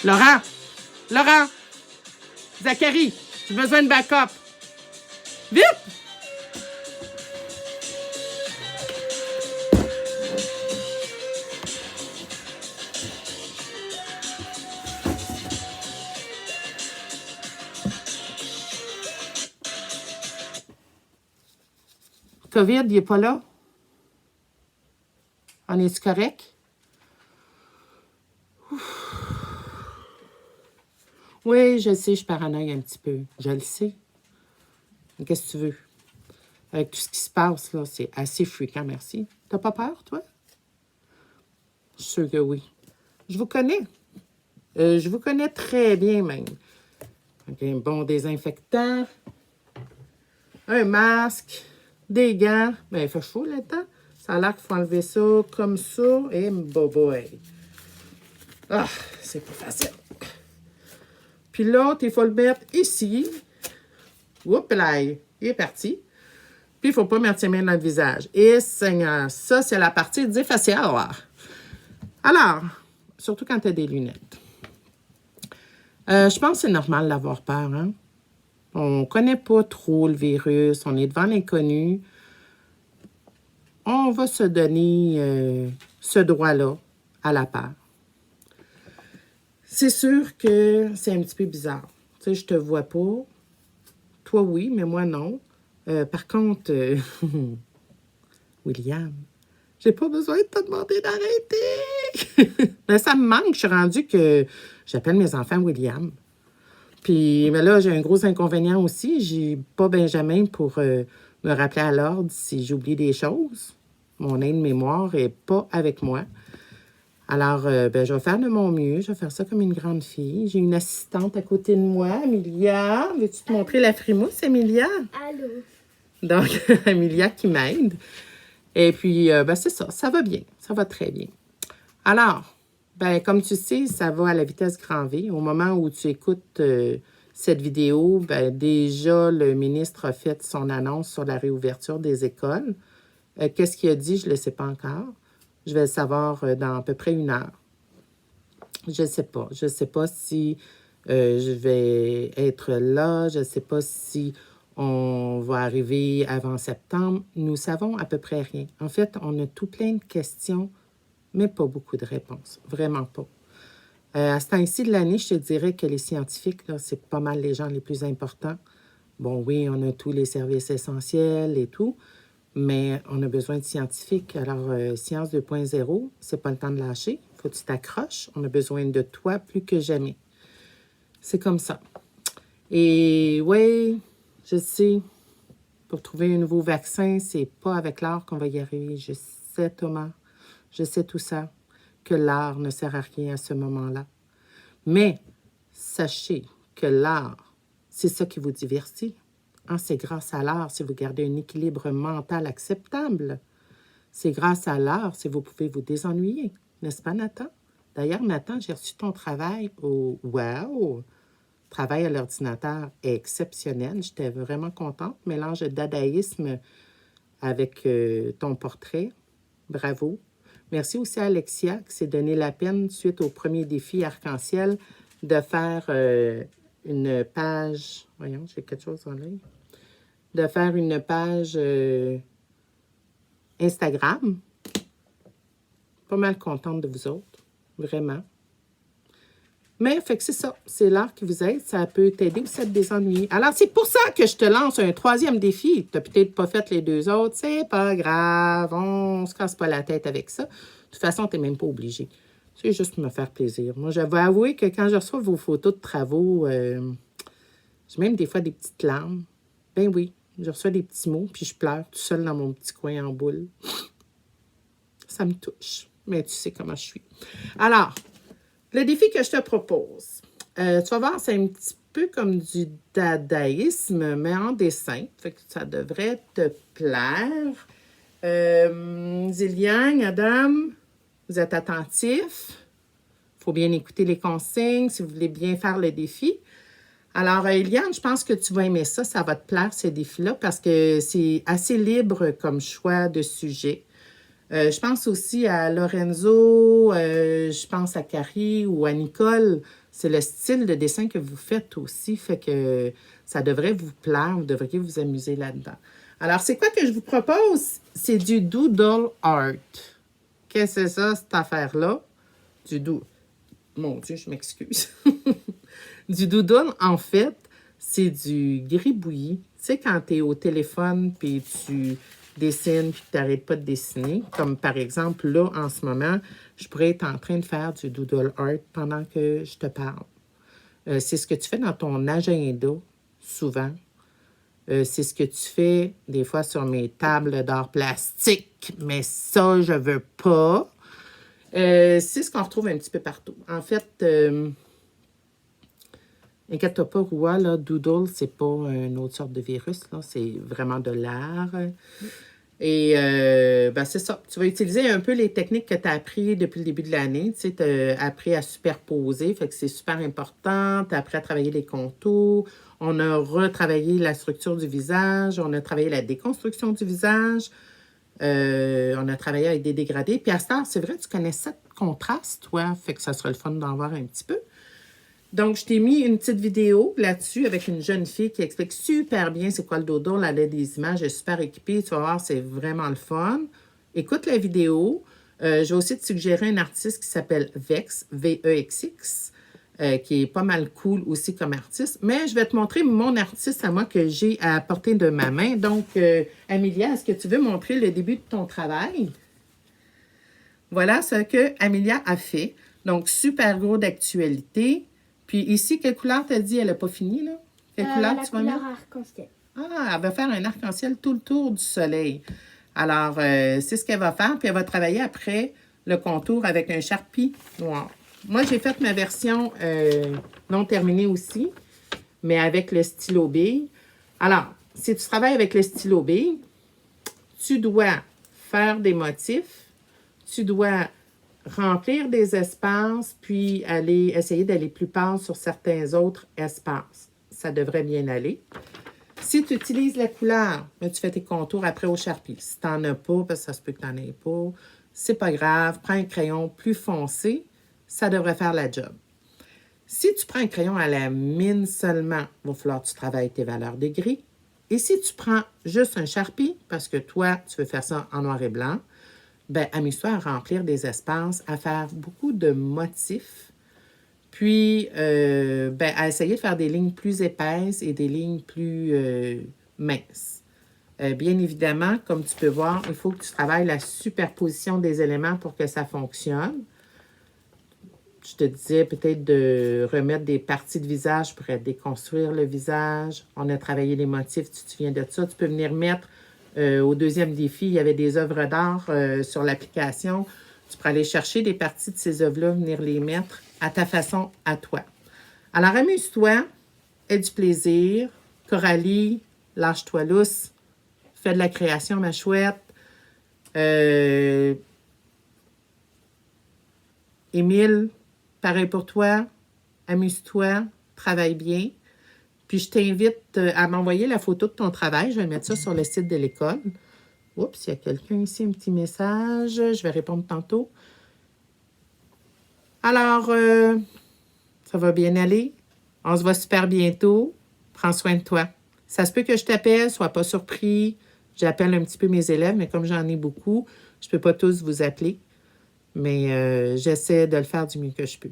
Laurent! Laurent! Zachary! J'ai besoin de backup! Vite! COVID, il n'est pas là? On est-tu correct? Oui, je sais, je suis paranoïe un petit peu. Je le sais. Mais qu'est-ce que tu veux? Avec tout ce qui se passe, là, c'est assez fréquent, merci. T'as pas peur, toi? Je suis sûre que oui. Je vous connais. Je vous connais très bien, même. OK, un bon désinfectant, un masque, des gants. Ben, il fait chaud là-dedans. Ça a l'air qu'il faut enlever ça comme ça. Et boy. Ah, c'est pas facile. Puis l'autre, il faut le mettre ici. Oups là, il est parti. Puis il ne faut pas mettre ses mains dans le visage. Et Seigneur, ça, c'est la partie du facial. Alors, surtout quand tu as des lunettes. Je pense que c'est normal d'avoir peur, hein? On ne connaît pas trop le virus, on est devant l'inconnu. On va se donner ce droit-là à la peur. C'est sûr que c'est un petit peu bizarre. Tu sais, je te vois pas. Toi, oui, mais moi, non. Par contre, William, j'ai pas besoin de te demander d'arrêter. Mais ça me manque. Je suis rendue que j'appelle mes enfants William. Puis mais là, j'ai un gros inconvénient aussi. J'ai pas Benjamin pour me rappeler à l'ordre si j'oublie des choses. Mon aide-mémoire est pas avec moi. Alors, je vais faire de mon mieux. Je vais faire ça comme une grande fille. J'ai une assistante à côté de moi, Amelia. Veux-tu te montrer la frimousse, Amelia? Allô. Donc, Amelia qui m'aide. Et puis, c'est ça. Ça va bien. Ça va très bien. Alors, comme tu sais, ça va à la vitesse grand V. Au moment où tu écoutes cette vidéo, déjà, le ministre a fait son annonce sur la réouverture des écoles. Qu'est-ce qu'il a dit? Je ne le sais pas encore. Je vais le savoir dans à peu près 1 heure. Je ne sais pas. Je ne sais pas si je vais être là. Je ne sais pas si on va arriver avant septembre. Nous savons à peu près rien. En fait, on a tout plein de questions, mais pas beaucoup de réponses. Vraiment pas. À ce temps-ci de l'année, je te dirais que les scientifiques, là, c'est pas mal les gens les plus importants. Bon, oui, on a tous les services essentiels et tout, mais on a besoin de scientifiques. Alors, Science 2.0, c'est pas le temps de lâcher. Il faut que tu t'accroches. On a besoin de toi plus que jamais. C'est comme ça. Et oui, je sais, pour trouver un nouveau vaccin, c'est pas avec l'art qu'on va y arriver. Je sais, Thomas, je sais tout ça, que l'art ne sert à rien à ce moment-là. Mais sachez que l'art, c'est ça qui vous divertit. Hein, c'est grâce à l'art si vous gardez un équilibre mental acceptable. C'est grâce à l'art si vous pouvez vous désennuyer. N'est-ce pas, Nathan? D'ailleurs, Nathan, j'ai reçu ton travail au... Wow! Travail à l'ordinateur est exceptionnel. J'étais vraiment contente. Mélange de dadaïsme avec ton portrait. Bravo. Merci aussi à Alexia qui s'est donné la peine, suite au premier défi arc-en-ciel, de faire une page... Voyons, j'ai quelque chose en ligne. De faire une page Instagram. Pas mal contente de vous autres. Vraiment. Mais, fait que c'est ça. C'est l'art qui vous aide. Ça peut t'aider aussi à te désennuyer. Alors, c'est pour ça que je te lance un 3e défi. Tu n'as peut-être pas fait les 2 autres. C'est pas grave. On se casse pas la tête avec ça. De toute façon, tu n'es même pas obligé. C'est juste pour me faire plaisir. Moi, je vais avouer que quand je reçois vos photos de travaux, j'ai même des fois des petites larmes. Ben oui, je reçois des petits mots, puis je pleure tout seul dans mon petit coin en boule. Ça me touche. Mais tu sais comment je suis. Alors, le défi que je te propose, tu vas voir, c'est un petit peu comme du dadaïsme, mais en dessin. Fait que ça devrait te plaire. Ziliane, Adam, vous êtes attentifs. Il faut bien écouter les consignes si vous voulez bien faire le défi. Alors, Eliane, je pense que tu vas aimer ça. Ça va te plaire, ces défis-là, parce que c'est assez libre comme choix de sujet. Je pense aussi à Lorenzo, je pense à Carrie ou à Nicole. c'est le style de dessin que vous faites aussi, fait que ça devrait vous plaire, vous devriez vous amuser là-dedans. Alors, c'est quoi que je vous propose? C'est du doodle art. Qu'est-ce que c'est ça, cette affaire-là? Du doodle. Mon Dieu, je m'excuse. Du doodle, en fait, c'est du gribouillis. Tu sais, quand tu es au téléphone, puis tu dessines, puis tu n'arrêtes pas de dessiner, comme par exemple, là, en ce moment, je pourrais être en train de faire du doodle art pendant que je te parle. C'est ce que tu fais dans ton agenda, souvent. C'est ce que tu fais des fois sur mes tables d'art plastique, mais ça, je veux pas. C'est ce qu'on retrouve un petit peu partout. En fait, inquiète-toi pas, Roua, là, Doodle, c'est pas une autre sorte de virus, là, c'est vraiment de l'art. Et ben c'est ça. Tu vas utiliser un peu les techniques que tu as appris depuis le début de l'année. Tu sais, tu as appris à superposer, fait que c'est super important. Tu as appris à travailler les contours. On a retravaillé la structure du visage. On a travaillé la déconstruction du visage. On a travaillé avec des dégradés. Puis à ce temps, c'est vrai, tu connais 7 contrastes, toi. Fait que ça serait le fun d'en voir un petit peu. Donc, je t'ai mis une petite vidéo là-dessus avec une jeune fille qui explique super bien c'est quoi le doodle. Elle a des images, elle est super équipée. Tu vas voir, c'est vraiment le fun. Écoute la vidéo. Je vais aussi te suggérer un artiste qui s'appelle Vex, V-E-X-X, qui est pas mal cool aussi comme artiste. Mais je vais te montrer mon artiste à moi que j'ai à portée de ma main. Donc, Amelia, est-ce que tu veux montrer le début de ton travail? Voilà ce que Amelia a fait. Donc, super gros d'actualité. Puis ici, quelle couleur t'as dit? Elle n'a pas fini, là? Quelle couleur tu vas mettre? La couleur arc-en-ciel. Ah, elle va faire un arc-en-ciel tout le tour du soleil. Alors, c'est ce qu'elle va faire. Puis elle va travailler après le contour avec un Sharpie noir. Moi, j'ai fait ma version non terminée aussi, mais avec le stylo bille. Alors, si tu travailles avec le stylo bille, tu dois faire des motifs, tu dois remplir des espaces, puis essayer d'aller plus pâle sur certains autres espaces. Ça devrait bien aller. Si tu utilises la couleur, tu fais tes contours après au Sharpie. Si tu n'en as pas, parce que ça se peut que tu n'en aies pas, c'est pas grave. Prends un crayon plus foncé, ça devrait faire la job. Si tu prends un crayon à la mine seulement, il va falloir que tu travailles tes valeurs de gris. Et si tu prends juste un Sharpie, parce que toi, tu veux faire ça en noir et blanc, ben, amuse-toi à remplir des espaces, à faire beaucoup de motifs, puis ben, à essayer de faire des lignes plus épaisses et des lignes plus minces. Bien évidemment, comme tu peux voir, il faut que tu travailles la superposition des éléments pour que ça fonctionne. Je te disais peut-être de remettre des parties de visage pour déconstruire le visage. On a travaillé les motifs, tu te souviens de ça. Tu peux venir mettre au deuxième défi, il y avait des œuvres d'art sur l'application. Tu peux aller chercher des parties de ces œuvres-là, venir les mettre à ta façon, à toi. Alors, amuse-toi, aie du plaisir. Coralie, lâche-toi lousse. Fais de la création, ma chouette. Émile, pareil pour toi. Amuse-toi, travaille bien. Puis je t'invite à m'envoyer la photo de ton travail. Je vais mettre ça sur le site de l'école. Oups, il y a quelqu'un ici, un petit message. Je vais répondre tantôt. Alors, ça va bien aller. On se voit super bientôt. Prends soin de toi. Ça se peut que je t'appelle, sois pas surpris. J'appelle un petit peu mes élèves, mais comme j'en ai beaucoup, je ne peux pas tous vous appeler. Mais j'essaie de le faire du mieux que je peux.